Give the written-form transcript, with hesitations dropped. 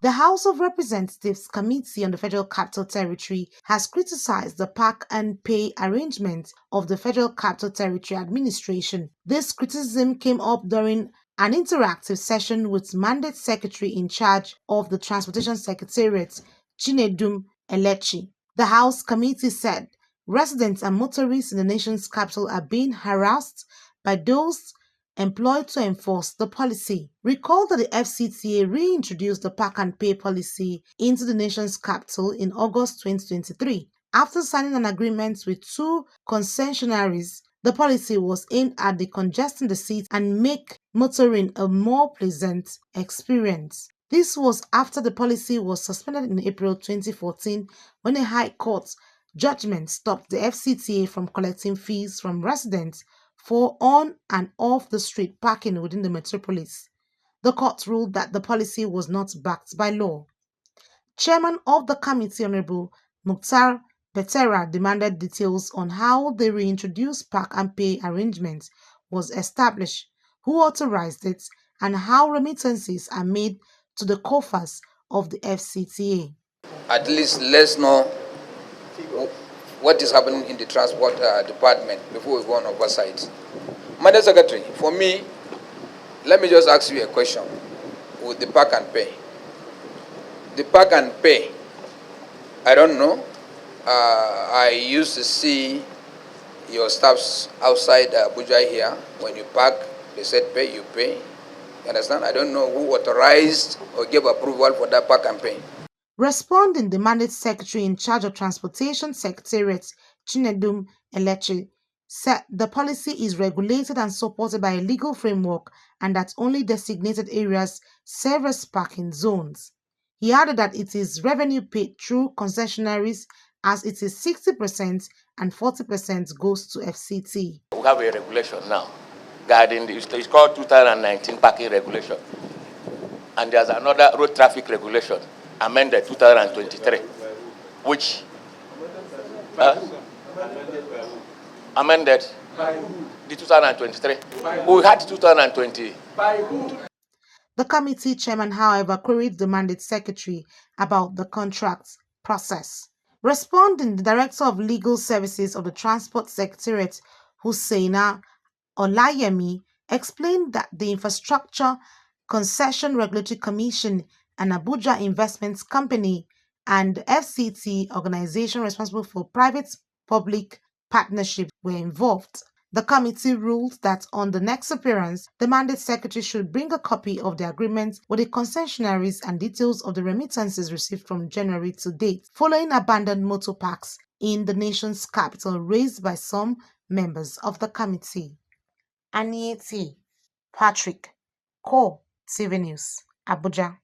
The House of Representatives Committee on the Federal Capital Territory has criticized the pack and pay arrangement of the Federal Capital Territory Administration. This criticism came up during an interactive session with Mandate Secretary in charge of the Transportation Secretariat, Chinedum Elechi. The House committee said residents and motorists in the nation's capital are being harassed by those employed to enforce the policy. Recall that the FCTA reintroduced the pack and pay policy into the nation's capital in August 2023. After signing an agreement with two concessionaires, the policy was aimed at decongesting the city and make motoring a more pleasant experience. This was after the policy was suspended in April 2014 when a High Court judgment stopped the FCTA from collecting fees from residents for on and off the street parking within the metropolis. The court ruled that the policy was not backed by law. Chairman of the committee, Honorable Mukhtar Petera, demanded details on how the reintroduced pack and pay arrangement was established, who authorized it, and how remittances are made to the coffers of the FCTA. At least let's know what is happening in the transport department before we go on oversight. Madam Secretary, for me, let me just ask you a question with the pack and pay. The pack and pay, I don't know. I used to see your staffs outside Abuja here. When you park, they said pay, you pay. You understand? I don't know who authorized or gave approval for that pack and pay. Responding, the Mandate Secretary in charge of Transportation Secretariat, Chinedum Elechi, said the policy is regulated and supported by a legal framework and that only designated areas serve as parking zones. He added that it is revenue paid through concessionaries as it is 60% and 40% goes to FCT. We have a regulation now guarding it's called 2019 parking regulation. And there's another road traffic regulation amended 2023, which amended the 2023. We had 2020. The committee chairman, however, queried the Mandate Secretary about the contract process. Responding, the Director of Legal Services of the Transport Secretariat, Hussaina Olayemi, explained that the Infrastructure Concession Regulatory Commission and Abuja Investments Company and the FCT organization responsible for private-public partnership were involved. The committee ruled that on the next appearance, the Mandate Secretary should bring a copy of the agreement with the concessionaries and details of the remittances received from January to date, following abandoned motor parks in the nation's capital raised by some members of the committee. Anieti Patrick, Core TV News, Abuja.